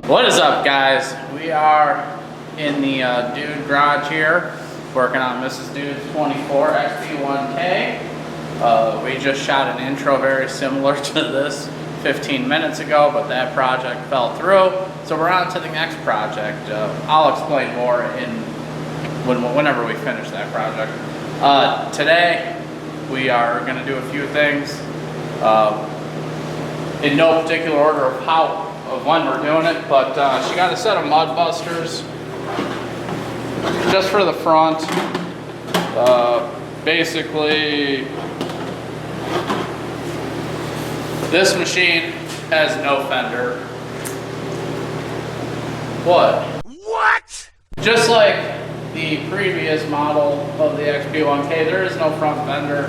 What is up, guys? We are in the Dude garage here, working on Mrs. Dude's 24 XP1K. We just shot an intro very similar to this 15 minutes ago, but that project fell through. So we're on to the next project. I'll explain more whenever we finish that project. Today, we are going to do a few things in no particular order of when we're doing it, but she got a set of Mudbusters just for the front. Basically, this machine has no fender. What? Just like the previous model of the XP1K, there is no front fender.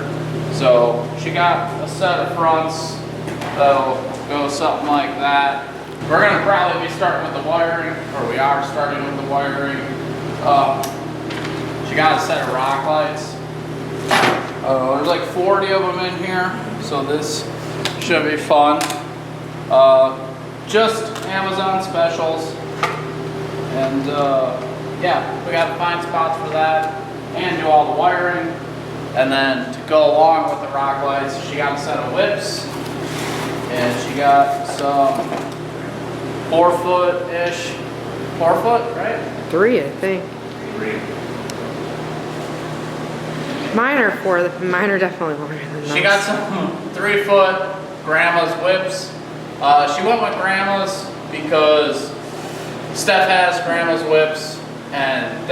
So she got a set of fronts that'll go something like that. We're gonna probably be starting with the wiring, or we are starting with the wiring. She got a set of rock lights. There's like 40 of them in here, so this should be fun. Just Amazon specials. And yeah, we gotta find spots for that and do all the wiring. And then to go along with the rock lights, she got a set of whips. And she got some 4 foot-ish, 4 foot, right? 3, I think. 3. Mine are 4, mine are definitely longer than those. She got some 3 foot grandma's whips. She went with grandma's because Steph has grandma's whips and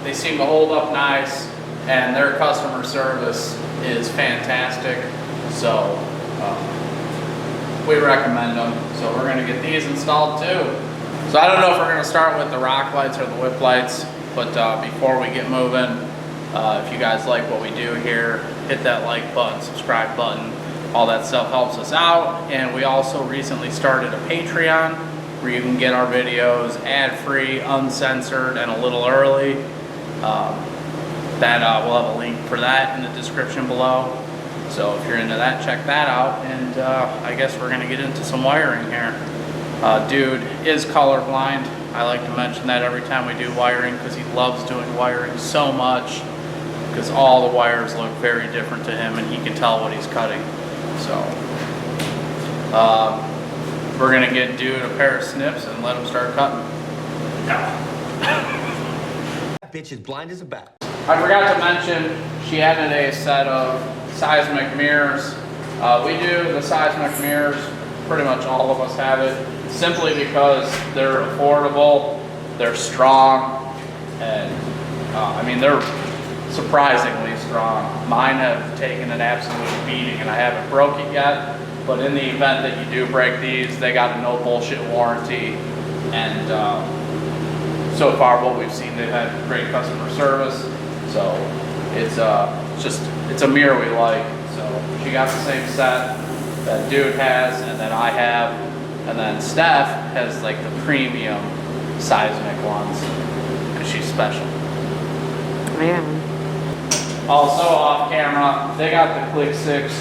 they seem to hold up nice and their customer service is fantastic. So we recommend them. So we're gonna get these installed too. So I don't know if we're gonna start with the rock lights or the whip lights, but before we get moving, if you guys like what we do here, hit that like button, subscribe button. All that stuff helps us out. And we also recently started a Patreon where you can get our videos ad-free, uncensored, and a little early. We'll have a link for that in the description below. So if you're into that, check that out. And I guess we're gonna get into some wiring here. Dude is colorblind. I like to mention that every time we do wiring because he loves doing wiring so much, because all the wires look very different to him and he can tell what he's cutting. So we're gonna get Dude a pair of snips and let him start cutting. That bitch is blind as a bat. I forgot to mention, she added a set of seismic mirrors. We do the seismic mirrors, pretty much all of us have it, simply because they're affordable, they're strong, and I mean, they're surprisingly strong. Mine have taken an absolute beating and I haven't broke it yet, but in the event that you do break these, they got a no bullshit warranty, and so far what we've seen, they've had great customer service. So it's a mirror we like. So she got the same set that Dude has and that I have, and then Steph has like the premium seismic ones because she's special. Man. Also off camera, they got the Click 6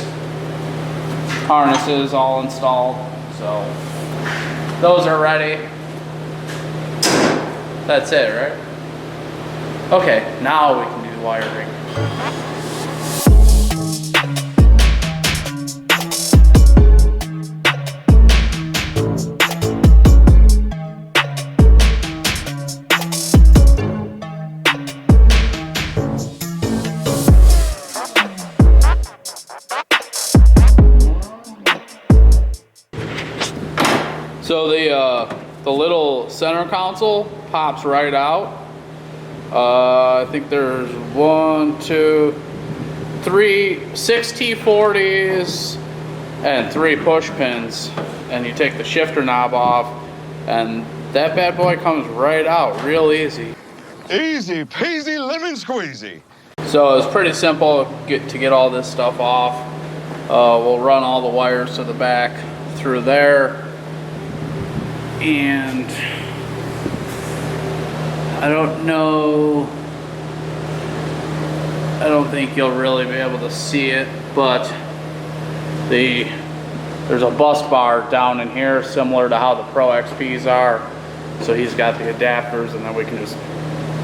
harnesses all installed, so those are ready. That's it, right? Okay, now we can do the wiring. So the little center console pops right out. I think there's 1, 2, 3, 6 T40s and 3 push pins, and you take the shifter knob off and that bad boy comes right out real easy. Easy peasy lemon squeezy. So it's pretty simple to get all this stuff off. We'll run all the wires to the back through there, and I don't think you'll really be able to see it, but the There's a bus bar down in here, similar to how the Pro XPs are. So he's got the adapters, and then we can just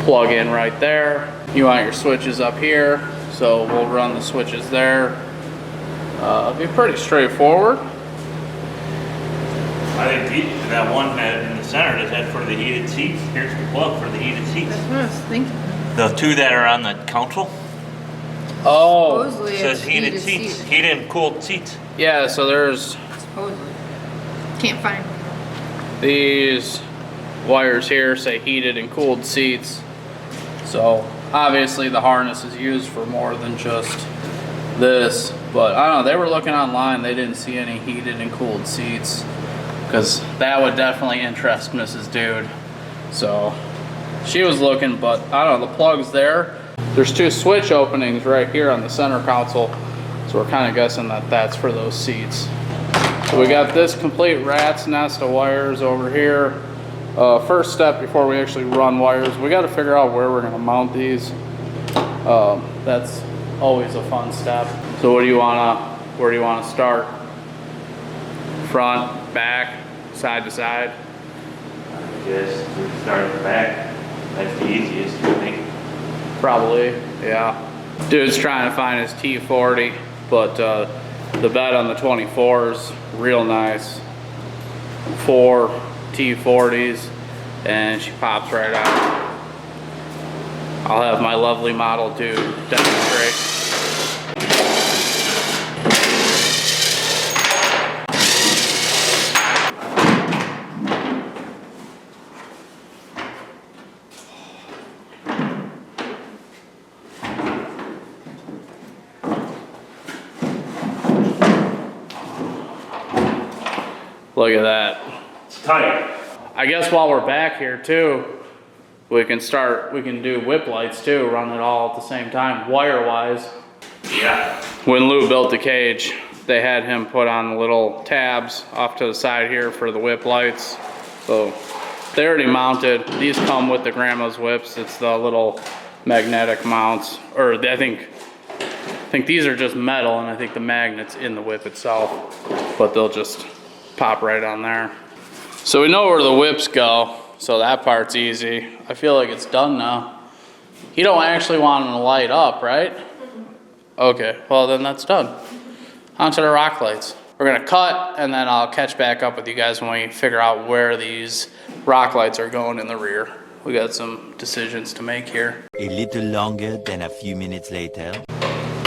plug in right there. You want your switches up here, so we'll run the switches there. It'll be pretty straightforward. I think that one had in the center that had for the heated seats. Here's the plug for the heated seats. That's what I was thinking. The two that are on the console Oh, Supposedly says it's heated seats, heated and cooled seats. yeah, so there's Supposedly. Can't find them. these wires here say heated and cooled seats. So obviously the harness is used for more than just this, but I don't know, they were looking online, they didn't see any heated and cooled seats, because that would definitely interest Mrs. Dude. So she was looking, but I don't know, the plug's there. There's two switch openings right here on the center console, so we're kind of guessing that that's for those seats. So we got this complete rat's nest of wires over here. First step before we actually run wires, we got to figure out where we're going to mount these. That's always a fun step. So where do you want to start? Front, back, side to side? I guess we start at the back. That's the easiest, I think. Probably, yeah. Dude's trying to find his T40, but the bed on the 24 is real nice. 4 T40s, and she pops right out. I'll have my lovely model dude demonstrate. Look at that. It's tight. I guess while we're back here too, we can do whip lights too, run it all at the same time, wire wise. Yeah. When Lou built the cage, they had him put on the little tabs off to the side here for the whip lights. So they already mounted. These come with the grandma's whips. It's the little magnetic mounts, or I think these are just metal, and I think the magnet's in the whip itself, but they'll just pop right on there. So we know where the whips go, so that part's easy. I feel like it's done now. You don't actually want them to light up, right? Okay, well then that's done. Onto the rock lights. We're gonna cut, and then I'll catch back up with you guys when we figure out where these rock lights are going in the rear. We got some decisions to make here. A little longer than a few minutes later.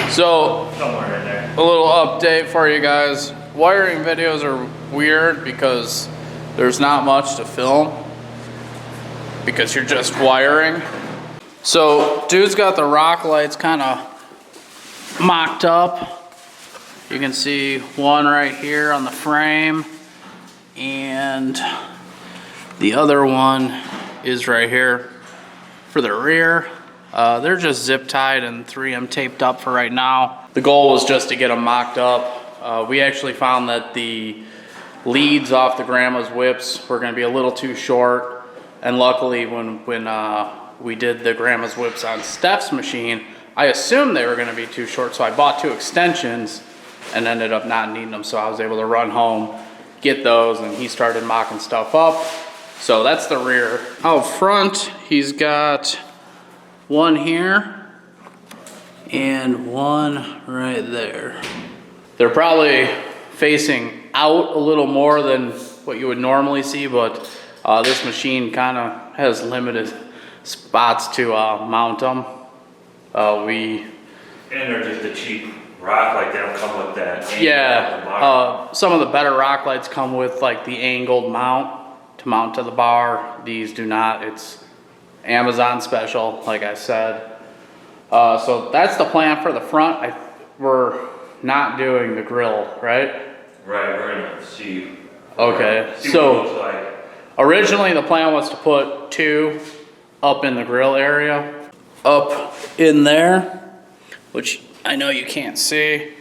So, Somewhere in there. a little update for you guys. Wiring videos are weird because there's not much to film because you're just wiring. So dude's got the rock lights kind of mocked up. You can see one right here on the frame, and the other one is right here for the rear. They're just zip tied and 3M taped up for right now. The goal was just to get them mocked up. We actually found that the leads off the grandma's whips were going to be a little too short, and luckily when we did the grandma's whips on Steph's machine, I assumed they were going to be too short, so I bought 2 extensions and ended up not needing them, so I was able to run home, get those, and he started mocking stuff up. So that's the rear. Out front, he's got one here and one right there. They're probably facing out a little more than what you would normally see, but this machine kind of has limited spots to mount them. And they're just a cheap rock, like they don't come with that. Yeah, some of the better rock lights come with like the angled mount to mount to the bar. These do not. It's Amazon special, like I said. So that's the plan for the front. We're not doing the grill, right? Right, we're gonna see. Okay, See so what it looks like. originally the plan was to put 2 up in the grill area, up in there, which I know you can't see,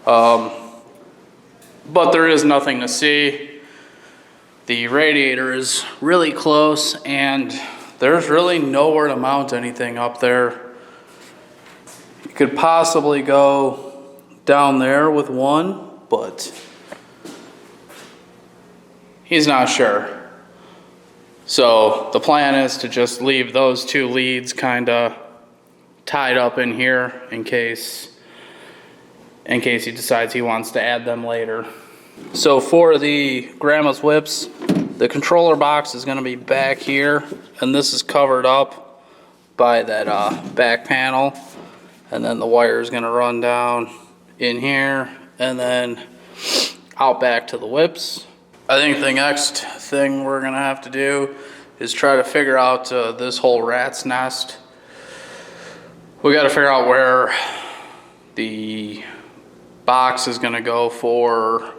but there is nothing to see. The radiator is really close, and there's really nowhere to mount anything up there. You could possibly go down there with one, but he's not sure. So the plan is to just leave those two leads kind of tied up in here in case he decides he wants to add them later. So for the grandma's whips, the controller box is going to be back here, and this is covered up by that back panel, and then the wire is going to run down in here and then out back to the whips. I think the next thing we're going to have to do is try to figure out this whole rat's nest. We got to figure out where the box is going to go for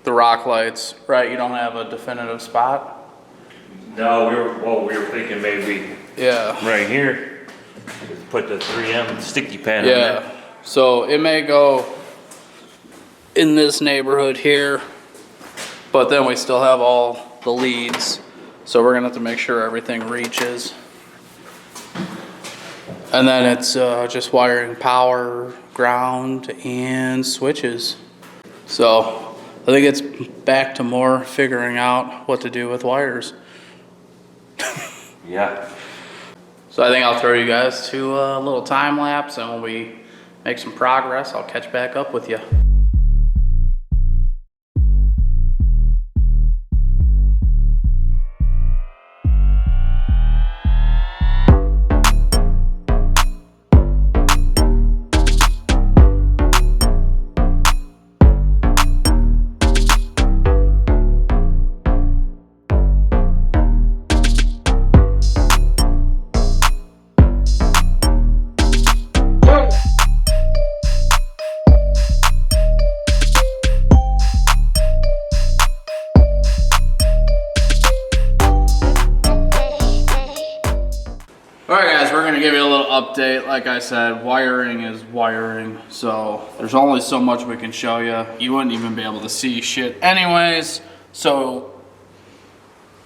the rock lights, right? You don't have a definitive spot? No, we were thinking maybe Yeah. right here, put the 3M sticky pad on Yeah. there. So it may go in this neighborhood here, but then we still have all the leads. So we're gonna have to make sure everything reaches. And then it's just wiring power, ground, and switches. So I think it's back to more figuring out what to do with wires. Yeah. So I think I'll throw you guys to a little time lapse, and when we make some progress, I'll catch back up with you. Give you a little update. Like I said, wiring is wiring, so there's only so much we can show you. You wouldn't even be able to see shit anyways, so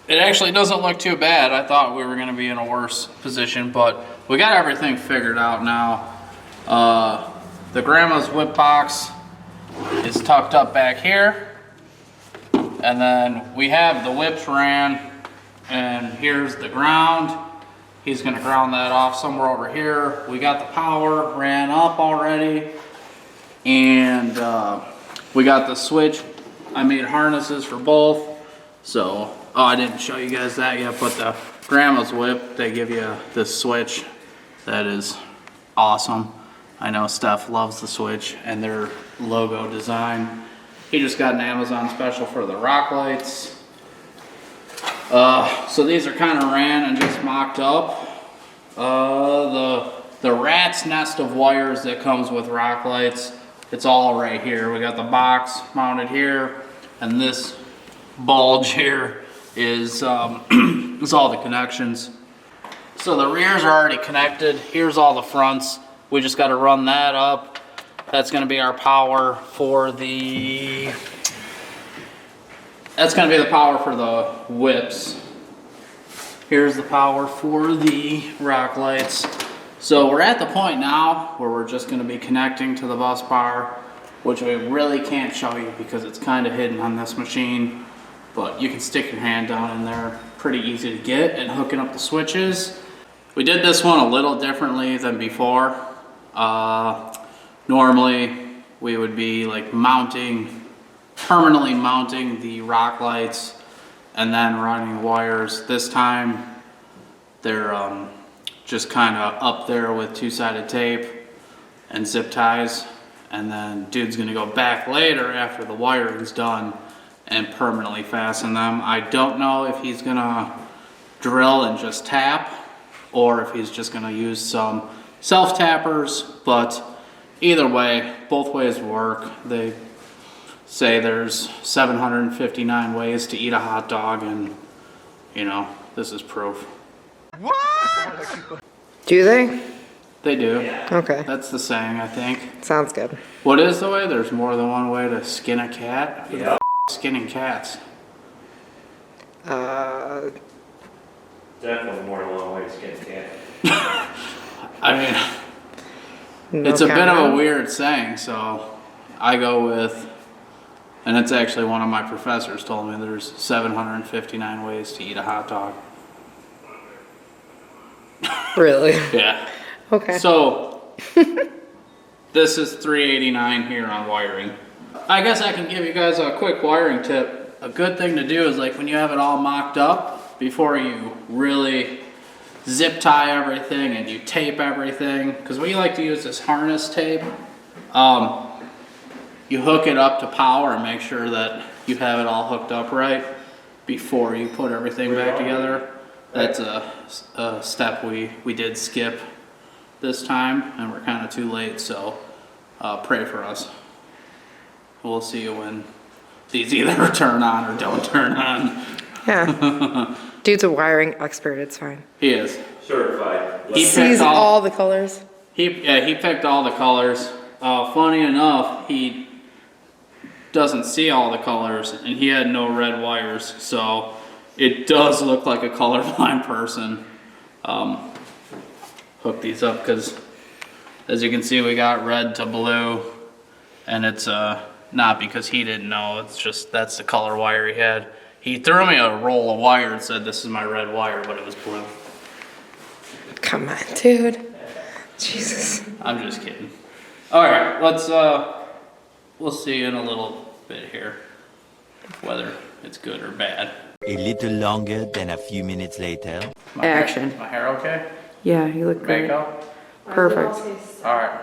it actually doesn't look too bad. I thought we were going to be in a worse position, but we got everything figured out now. The grandma's whip box is tucked up back here, and then we have the whips ran, and here's the ground. He's gonna ground that off somewhere over here. We got the power ran up already, and we got the switch. I made harnesses for both. So, oh, I didn't show you guys that yet, but the grandma's whip, they give you this switch that is awesome. I know Steph loves the switch and their logo design. He just got an Amazon special for the rock lights. So these are kind of ran and just mocked up. The rat's nest of wires that comes with rock lights, it's all right here. We got the box mounted here, and this bulge here is is all the connections. So the rears are already connected. Here's all the fronts. We just got to run that up. That's going to be our power for the... That's going to be the power for the whips. Here's the power for the rock lights. So we're at the point now where we're just going to be connecting to the bus bar, which we really can't show you because it's kind of hidden on this machine. But you can stick your hand down in there, pretty easy to get, and hooking up the switches. We did this one a little differently than before. Normally we would be like permanently mounting the rock lights and then running wires. This time they're just kind of up there with two-sided tape and zip ties, and then dude's gonna go back later after the wiring's done and permanently fasten them. I don't know if he's gonna drill and just tap or if he's just gonna use some self-tappers, but either way, both ways work. They say there's 759 ways to eat a hot dog, and you know, this is proof. What? Do they? They do. Okay. That's the saying, I think. Sounds good. What is the way? There's more than one way to skin a cat? Who the f is skinning cats? Definitely more than one way to skin a cat. I mean, No it's a bit of a comment. weird saying, so I go with And it's actually one of my professors told me there's 759 ways to eat a hot dog. Really? Yeah. Okay. So, this is $389 here on wiring. I guess I can give you guys a quick wiring tip. A good thing to do is like when you have it all mocked up, before you really zip tie everything and you tape everything, because we like to use this harness tape. You hook it up to power and make sure that you have it all hooked up right before you put everything back together. That's a step we did skip this time, and we're kind of too late, so pray for us. We'll see you when these either turn on or don't turn on. Yeah. Dude's a wiring expert, it's fine. He is. Certified. He Sees picked all the colors. He picked all the colors. Funny enough, he doesn't see all the colors, and he had no red wires, so it does look like a colorblind person. Hook these up because, as you can see, we got red to blue, and it's not because he didn't know. It's just that's the color wire he had. He threw me a roll of wire and said, "This is my red wire," but it was blue. Come on, dude. Jesus. I'm just kidding. All right, let's we'll see you in a little bit here, whether it's good or bad. A little longer than a few minutes later. Action. Is my hair okay? Yeah, you look great. Makeup? Perfect. All right.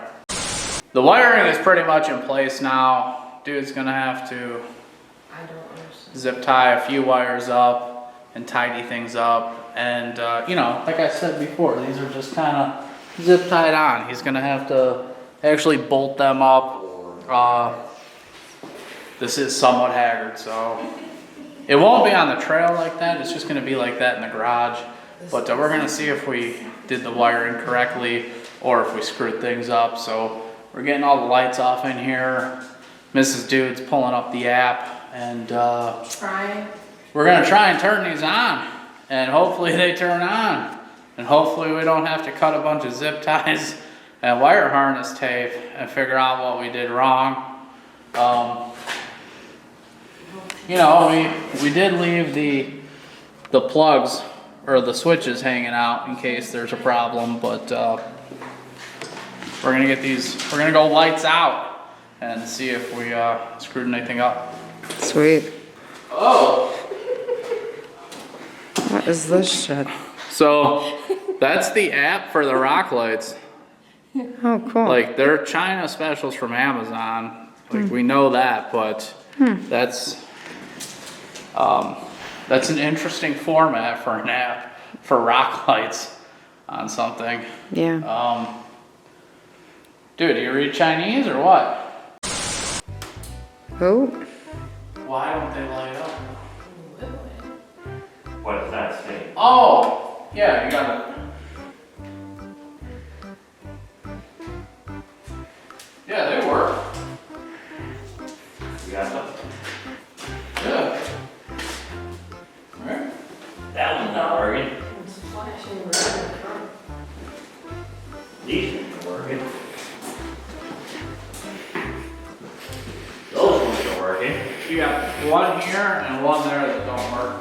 The wiring is pretty much in place now. Dude's gonna have to zip tie a few wires up and tidy things up. And you know, like I said before, these are just kind of zip tied on. He's gonna have to actually bolt them up. This is somewhat Haggard, so it won't be on the trail like that. It's just gonna be like that in the garage. But we're gonna see if we did the wiring correctly or if we screwed things up. So we're getting all the lights off in here. Mrs. Dude's pulling up the app, and we're gonna try and turn these on, and hopefully they turn on, and hopefully we don't have to cut a bunch of zip ties and wire harness tape and figure out what we did wrong. You know, we did leave the plugs or the switches hanging out in case there's a problem, but we're gonna get these, we're gonna go lights out and see if we screwed anything up. Sweet. Oh! What is this shit? So that's the app for the rock lights. Oh, cool. Like they're China specials from Amazon. Like we know that, but that's an interesting format for an app for rock lights on something. Yeah. Dude, do you read Chinese or what? Oh. Why don't they light up? What does that say? Oh, yeah, you got it. Yeah, they work. You got them? Yeah. Right. That one's not working. These ones are working. Those ones are working. You got one here and one there that don't work.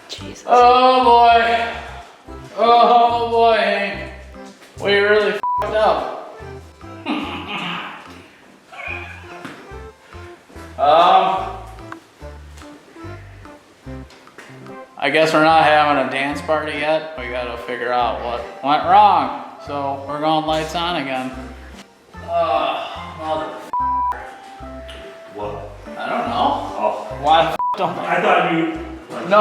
Jesus. Oh boy. Oh boy, Hank. We really f***ed up. I guess we're not having a dance party yet. We gotta figure out what went wrong. So we're going lights on again. Mother. What? I don't know. Oh, Why the f don't I thought you. No.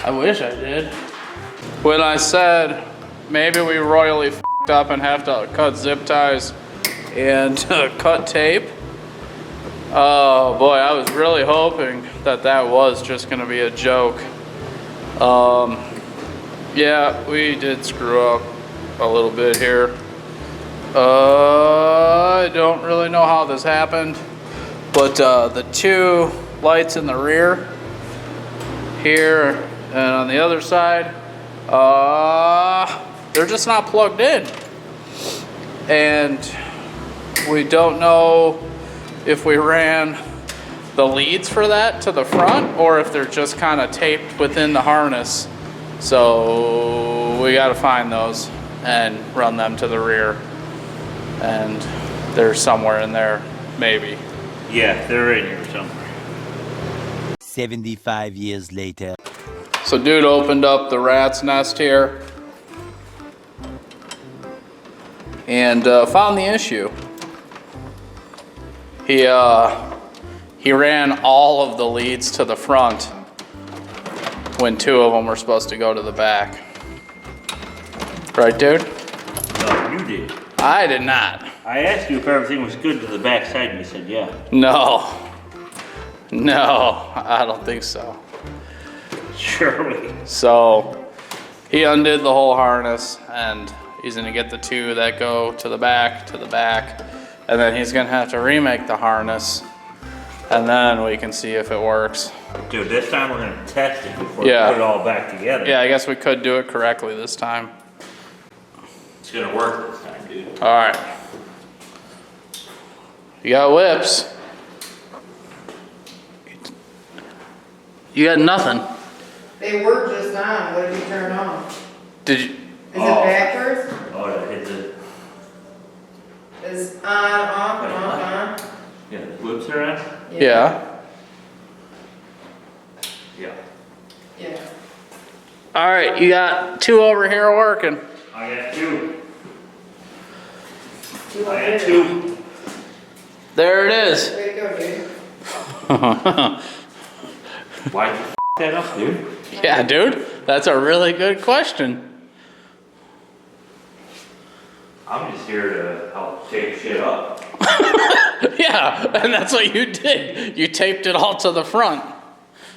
I wish I did. When I said maybe we royally f***ed up and have to cut zip ties and cut tape, oh boy, I was really hoping that that was just gonna be a joke. Yeah, we did screw up a little bit here. I don't really know how this happened, but the two lights in the rear here and on the other side, they're just not plugged in. And We don't know if we ran the leads for that to the front or if they're just kind of taped within the harness. So we got to find those and run them to the rear. And they're somewhere in there, maybe. Yeah, they're in here somewhere. 75 years later. So dude opened up the rat's nest here and found the issue. He ran all of the leads to the front when 2 of them were supposed to go to the back. Right, dude? No, you did. I did not. I asked you if everything was good to the back side, and you said yeah. No, I don't think so. Surely. So he undid the whole harness and he's gonna get the 2 that go to the back, and then he's gonna have to remake the harness and then we can see if it works. Dude, this time we're gonna test it before Yeah. we put it all back together. Yeah, I guess we could do it correctly this time. It's gonna work this time, dude. All right. You got whips. You got nothing. They were just on, what did you turn on? Did you? Is it backwards? Oh, that hits it. Is on, off, and off, on? Yeah, the flips are on? Yeah. Yeah. Yeah. All right, you got 2 over here working. I got 2. Two I up got there. 2. There it is. Way to go, dude. Why'd you that up, dude? Yeah, dude, that's a really good question. I'm just here to help tape shit up. Yeah, and that's what you did. You taped it all to the front.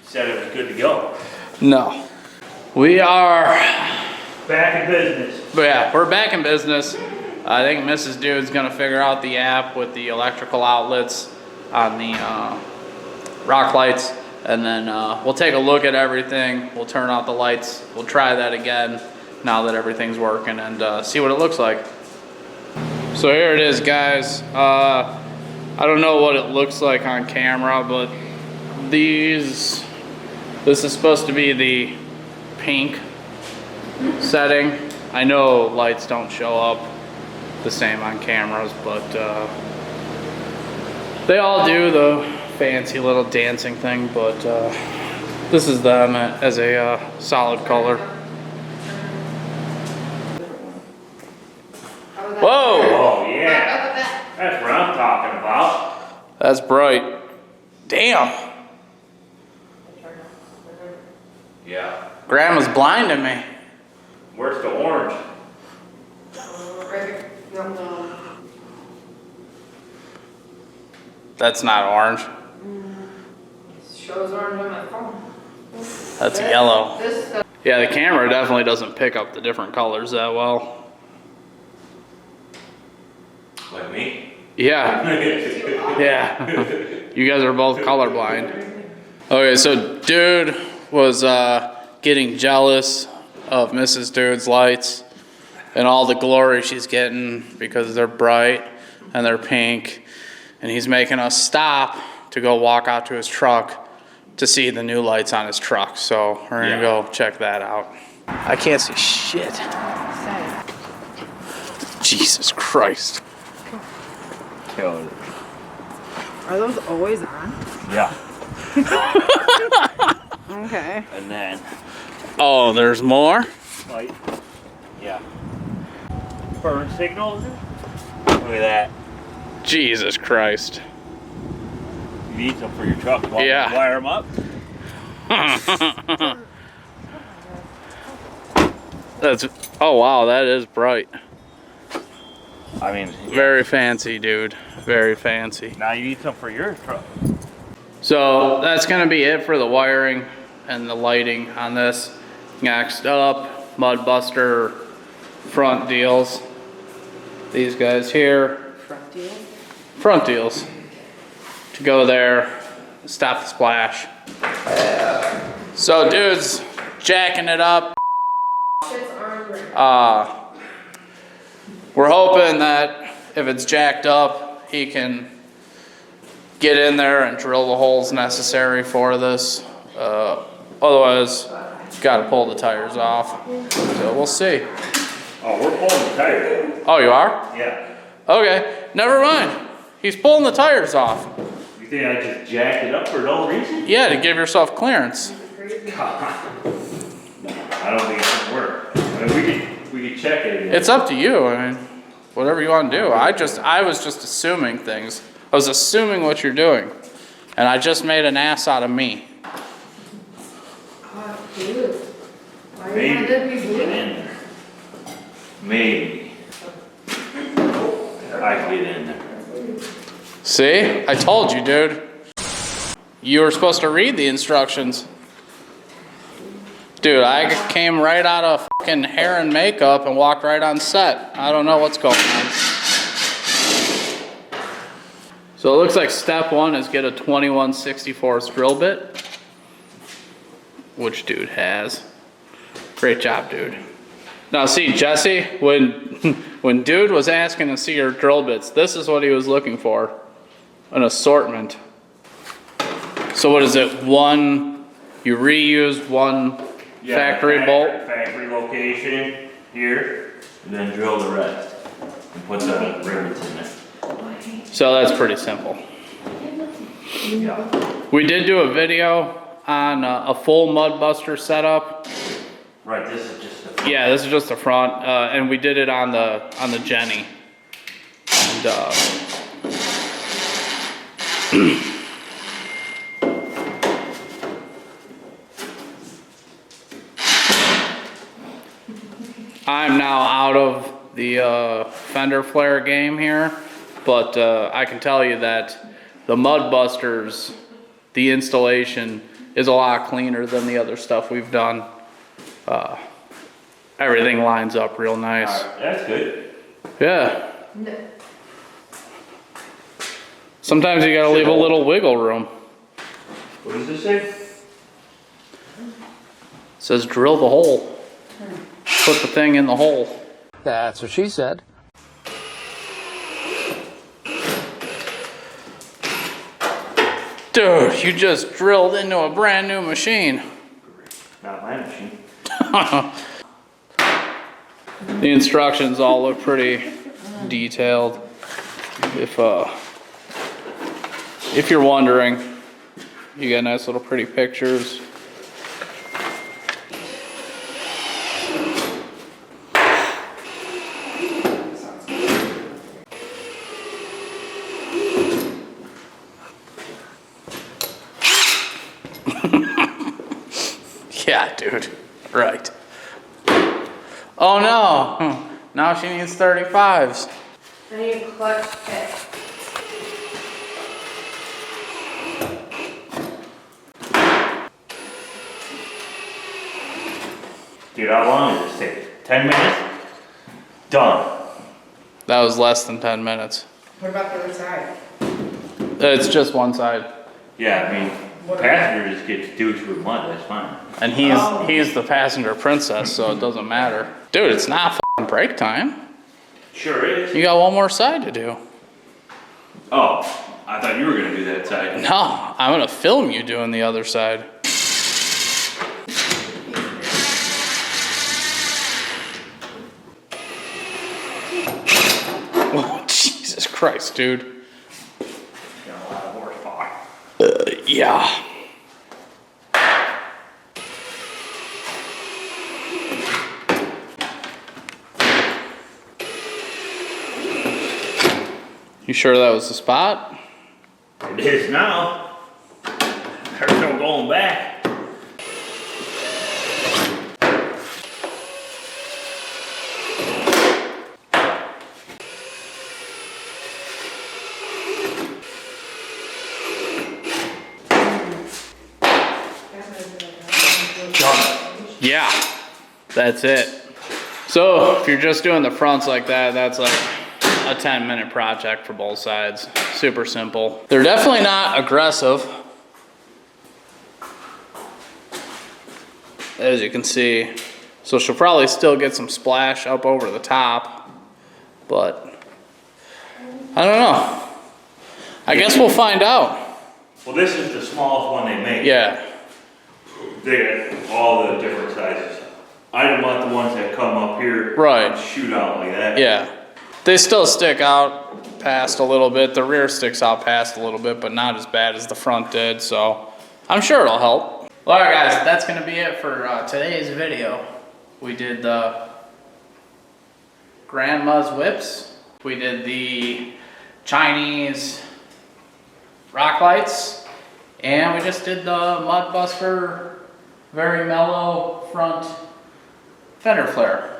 Said it was good to go. No. We are, Back in business. but yeah, we're back in business. I think Mrs. Dude's gonna figure out the app with the electrical outlets on the rock lights. And then we'll take a look at everything. We'll turn out the lights. We'll try that again now that everything's working and see what it looks like. So here it is, guys. I don't know what it looks like on camera, but this is supposed to be the pink setting. I know lights don't show up the same on cameras, but they all do the fancy little dancing thing, but this is them as a solid color. Whoa! Oh, yeah. That's what I'm talking about. That's bright. Damn! Yeah. Grandma's blinding me. Where's the orange? That's not orange. Shows orange on my phone. That's yellow. This stuff. Yeah, the camera definitely doesn't pick up the different colors that well. Like me? Yeah. Yeah. You guys are both colorblind. Okay, so dude was getting jealous of Mrs. Dude's lights and all the glory she's getting because they're bright and they're pink. And he's making us stop to go walk out to his truck to see the new lights on his truck. So we're gonna go check that out. I can't see shit. Jesus Christ. Are those always on? Yeah. Okay. And then Oh, there's more? light. Yeah. Burn signals. Look at that. Jesus Christ. You need some for your truck. Yeah. Wire them up. That's, oh wow, that is bright. I mean, Very fancy, dude. Very fancy. now you need some for your truck. So that's gonna be it for the wiring and the lighting on this. Next up, Mudbuster front deals. These guys here. Front deal? Front deals. To go there, stop the splash. So dude's jacking it up. We're hoping that if it's jacked up, he can get in there and drill the holes necessary for this. Otherwise, gotta pull the tires off. So we'll see. Oh, we're pulling the tire. Oh, you are? Yeah. Okay, never mind. He's pulling the tires off. You think I just jacked it up for no reason? Yeah, to give yourself clearance. God. I don't think it's gonna work. I mean, we could check it. It's up to you. I mean, whatever you want to do. I was just assuming things. I was assuming what you're doing, and I just made an ass out of me. Dude. Why Maybe. you want to be Get blue? in there. Maybe. I can get in there. See? I told you, dude. You were supposed to read the instructions. Dude, I came right out of fucking hair and makeup and walked right on set. I don't know what's going on. So it looks like step one is get a 21/64 drill bit. Which dude has. Great job, dude. Now see, Jesse, when dude was asking to see your drill bits, this is what he was looking for. An assortment. So what is it? One, you reuse one factory bolt? Factory location here, and then drill the rest. And put the rivets in there. So that's pretty simple. Yeah. We did do a video on a full Mudbuster setup. Right, this is just the. Yeah, this is just the front, and we did it on the Jenny. And I'm now out of the Fender flare game here, but I can tell you that the Mudbusters, the installation is a lot cleaner than the other stuff we've done. Everything lines up real nice. Alright, that's good. Yeah. Sometimes you gotta leave a little wiggle room. What does this say? It says drill the hole. Put the thing in the hole. That's what she said. Dude, you just drilled into a brand new machine. Not my machine. The instructions all look pretty detailed. If you're wondering, you got nice little pretty pictures. Yeah, dude. Right. Oh no. Now she needs 35s. I need a clutch kit. Dude, how long did this take? 10 minutes? Done. That was less than 10 minutes. What about the other side? It's just one side. Yeah, I mean, passenger just gets to do it through mud, that's fine. And he's the passenger princess, so it doesn't matter. Dude, it's not f***ing break time. Sure is. You got one more side to do. Oh, I thought you were gonna do that side. No, I'm gonna film you doing the other side. Oh, Jesus Christ, dude. Got a lot of horsepower. Yeah. You sure that was the spot? It is now. There's no going back. Yeah, that's it. So if you're just doing the fronts like that, that's like a 10-minute project for both sides. Super simple. They're definitely not aggressive. As you can see. So she'll probably still get some splash up over the top, but I don't know. I guess we'll find out. Well, this is the smallest one they make. Yeah. They got all the different sizes. I don't want the ones that come up here. Right. And shoot out like that. Yeah. They still stick out past a little bit. The rear sticks out past a little bit, but not as bad as the front did, so I'm sure it'll help. Well, alright guys, that's gonna be it for today's video. We did the Grandma's Whips. We did the Chinese rock lights. And we just did the Mudbuster very mellow front fender flare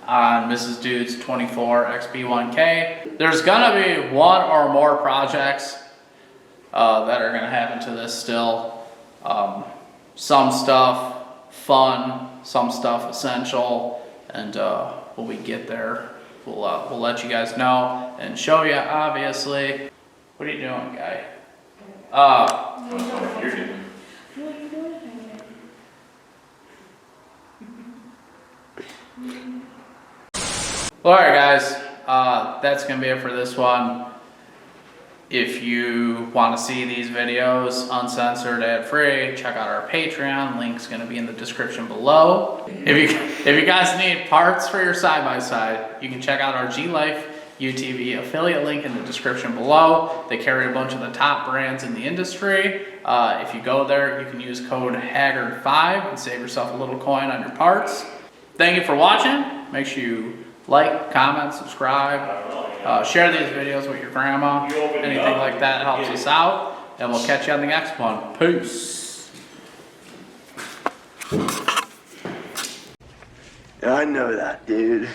on Mrs. Dude's 24 XB1K. There's gonna be one or more projects that are gonna happen to this still. Some stuff fun, some stuff essential, and when we get there, we'll let you guys know and show you, obviously. What are you doing, guy? What you're doing. Well, alright guys, that's gonna be it for this one. If you want to see these videos uncensored, ad-free, check out our Patreon. Link's gonna be in the description below. If you guys need parts for your side-by-side, you can check out our G-Life UTV affiliate link in the description below. They carry a bunch of the top brands in the industry. If you go there, you can use code Haggard5 and save yourself a little coin on your parts. Thank you for watching. Make sure you like, comment, subscribe, share these videos with your grandma. Anything like that helps us out. And we'll catch you on the next one. Peace. I know that, dude.